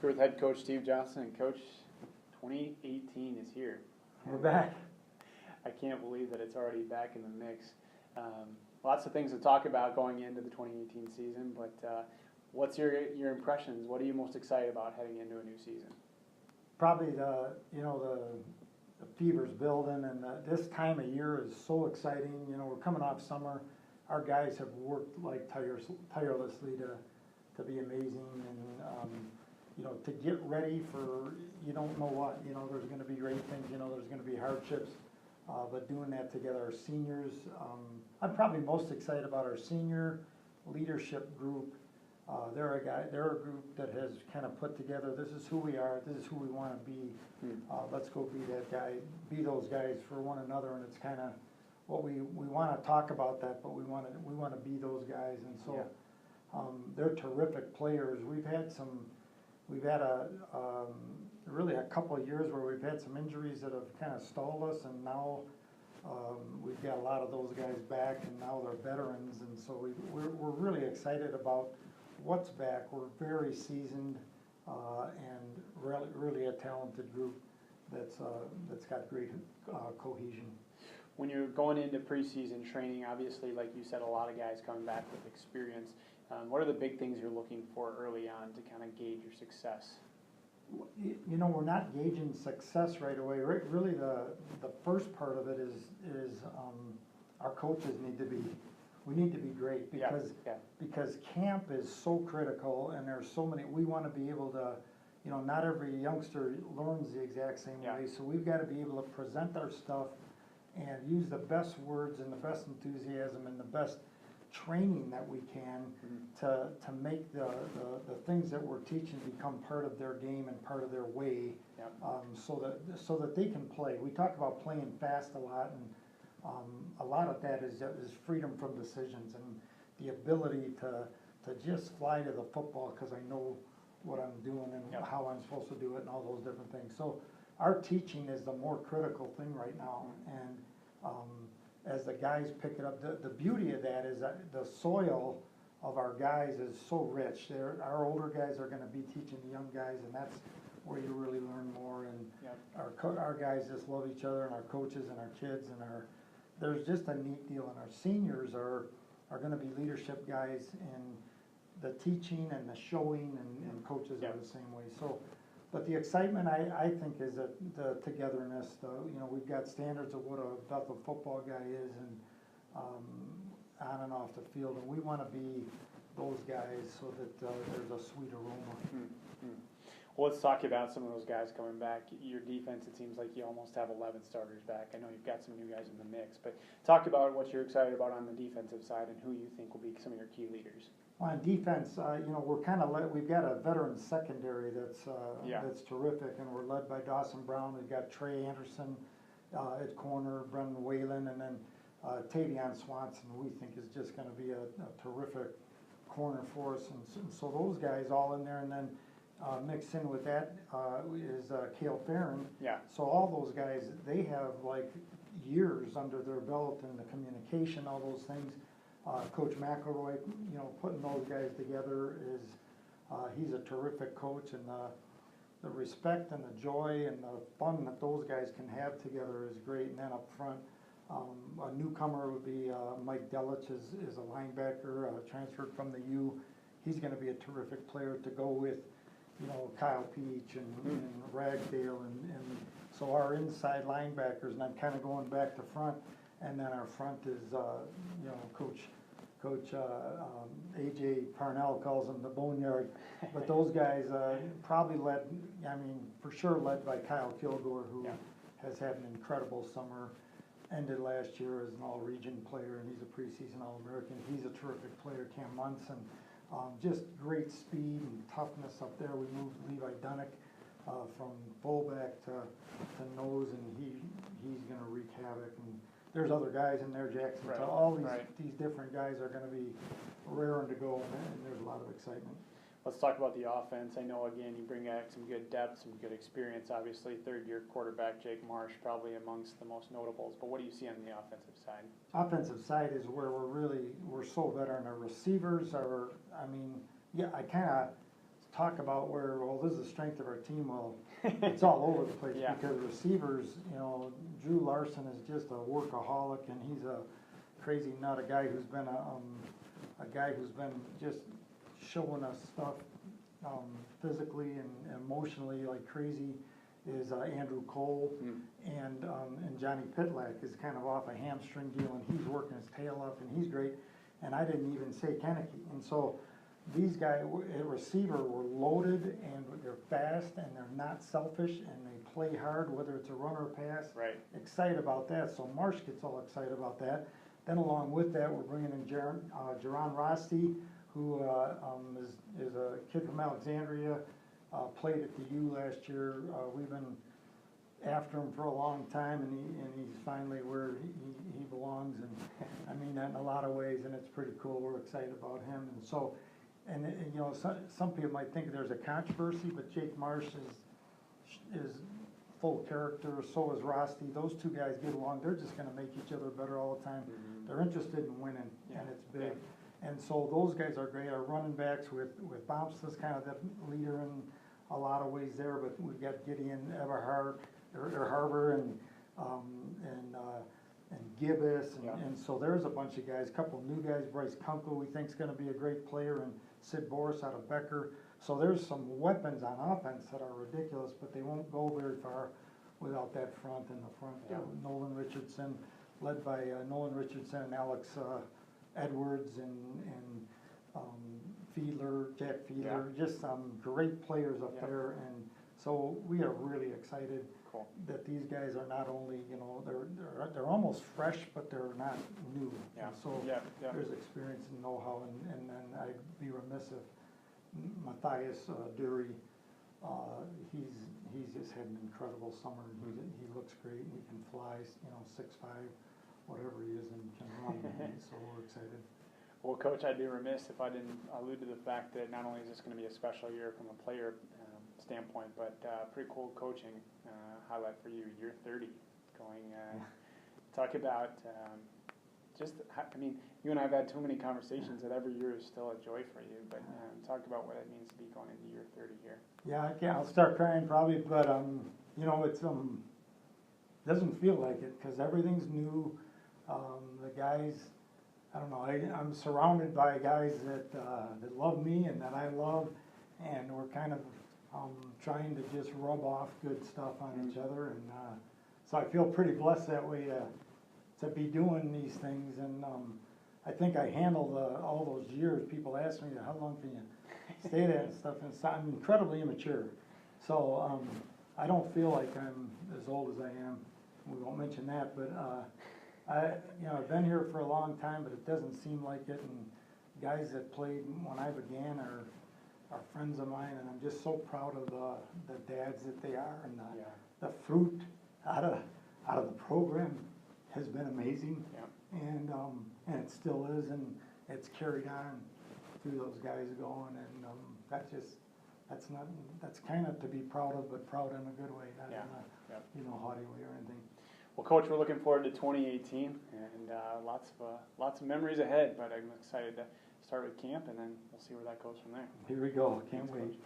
Here with head coach Steve Johnson. And Coach, 2018 is here. We're back. I can't believe that it's already back in the mix. Lots of things to talk about going into the 2018 season, but what's your impressions? What are you most excited about heading into a new season? Probably the fever's building, and this time of year is so exciting. You know, we're coming off summer. Our guys have worked like tirelessly to be amazing, and you know, to get ready for you don't know what. You know, there's going to be great things. You know, there's going to be hardships, but doing that together, our seniors. I'm probably most excited about our senior leadership group. They're a group that has kind of put together, this is who we are, this is who we want to be. Let's go be that guy, be those guys for one another, and it's kind of what we want to talk about that, but we want to be those guys, and so they're terrific players. We've had really a couple of years where we've had some injuries that have kind of stalled us, and now we've got a lot of those guys back, and now they're veterans, and so we're really excited about what's back. We're very seasoned and really a talented group that's got great cohesion. When you're going into preseason training, obviously, like you said, a lot of guys coming back with experience. What are the big things you're looking for early on to kind of gauge your success? You know, we're not gauging success right away. Really, the first part of it is our coaches need to be great because camp is so critical, and there's so many. We want to be able to, you know, not every youngster learns the exact same way, so we've got to be able to present our stuff and use the best words and the best enthusiasm and the best training that we can to make the things that we're teaching become part of their game and part of their way, so that they can play. We talk about playing fast a lot, and a lot of that is freedom from decisions and the ability to just fly to the football because I know what I'm doing and how I'm supposed to do it and all those different things. So our teaching is the more critical thing right now, and as the guys pick it up, the beauty of that is that the soil of our guys is so rich. Our older guys are going to be teaching the young guys, and that's where you really learn more. And our guys just love each other, and our coaches and our kids, and there's just a neat deal. And our seniors are going to be leadership guys in the teaching and the showing, and coaches are the same way. So, but the excitement, I think, is that the togetherness. You know, we've got standards of what a Bethel football guy is, and on and off the field, and we want to be those guys so that there's a sweet aroma. Well, let's talk about some of those guys coming back. Your defense, it seems like you almost have 11 starters back. I know you've got some new guys in the mix, but talk about what you're excited about on the defensive side and who you think will be some of your key leaders. On defense, you know, we've got a veteran secondary that's terrific, and we're led by Dawson Brown. We've got Trey Anderson at corner, Brendan Whalen, and then Tavion Swanson, who we think is just going to be a terrific corner for us. And so those guys all in there, and then mixed in with that is Cale Farron. So all those guys, they have like years under their belt in the communication, all those things. Coach McElroy, you know, putting those guys together is, he's a terrific coach, and the respect and the joy and the fun that those guys can have together is great. And then up front, a newcomer would be Mike Delich is a linebacker, transferred from the U. He's going to be a terrific player to go with, you know, Kyle Peach and Ragdale, and so our inside linebackers, and I'm kind of going back to front. And then our front is, you know, Coach A.J. Parnell calls them the boneyard. But those guys probably for sure led by Kyle Kilgore, who has had an incredible summer. Ended last year as an all-region player, and he's a preseason All-American. He's a terrific player. Cam Munson, just great speed and toughness up there. We moved Levi Dunnick from fullback to nose, and he's going to wreak havoc. And there's other guys in there, Jackson. So all these different guys are going to be raring to go, and there's a lot of excitement. Let's talk about the offense. I know, again, you bring back some good depth, some good experience. Obviously, third-year quarterback Jake Marsh, probably amongst the most notables. But what do you see on the offensive side? Offensive side is where we're so veteran. Our receivers are, I kind of talk about where, well, this is the strength of our team, well, it's all over the place. Yeah. Because receivers, you know, Drew Larson is just a workaholic, and he's a crazy nut, a guy who's been just showing us stuff physically and emotionally like crazy is Andrew Cole. And Johnny Pitlack is kind of off a hamstring deal, and he's working his tail up, and he's great. And I didn't even say Kenneke. And so these guys at receiver were loaded, and they're fast, and they're not selfish, and they play hard, whether it's a run or a pass. Right. Excited about that. So Marsh gets all excited about that. Then along with that, we're bringing in Jaron Rosti, who is a kid from Alexandria, played at the U last year. We've been after him for a long time, and he's finally where he belongs, and I mean that in a lot of ways, and it's pretty cool. We're excited about him, and so, and you know, some people might think there's a controversy, but Jake Marsh is full of character. So is Rosti. Those two guys get along. They're just going to make each other better all the time. They're interested in winning, and it's big. And so those guys are great. Our running backs with Bomps's kind of the leader in a lot of ways there, but we've got Gideon Everhart, or Harbour, and Gibbous, and so there's a bunch of guys, a couple of new guys. Bryce Kunkel we think is going to be a great player, and Sid Boris out of Becker. So there's some weapons on offense that are ridiculous, but they won't go very far without that front in the front. Nolan Richardson, led by Nolan Richardson and Alex Edwards and Fiedler, Jack Fiedler, just some great players up there, and so we are really excited that these guys are not only, you know, they're almost fresh, but they're not new. And so there's experience and know-how, and then I'd be remiss if Matthias Dury, he's just had an incredible summer. He looks great, and he can fly, you know, 6'5", whatever he is, and can run. So we're excited. Well, Coach, I'd be remiss if I didn't allude to the fact that not only is this going to be a special year from a player standpoint, but pretty cool coaching highlight for you. Year 30, going. Talk about just. I mean, you and I have had too many conversations that every year is still a joy for you. But talk about what it means to be going into year 30 here. Yeah, I can't. I'll start crying probably, but you know, it's doesn't feel like it because everything's new. The guys. I don't know, I'm surrounded by guys that love me and that I love, and we're kind of trying to just rub off good stuff on each other, and so I feel pretty blessed that way to be doing these things, and I think I handled all those years. People ask me, how long can you stay there and stuff, and so I'm incredibly immature, so I don't feel like I'm as old as I am. We won't mention that, but I've been here for a long time, but it doesn't seem like it. And guys that played when I began are friends of mine, and I'm just so proud of the dads that they are, and the fruit out of the program has been amazing, and it still is, and it's carried on through those guys going, and that's kind of to be proud of, but proud in a good way, not in a haughty way or anything. Well, Coach, we're looking forward to 2018, and lots of memories ahead. But I'm excited to start with camp, and then we'll see where that goes from there. Here we go. Can't wait. Coach.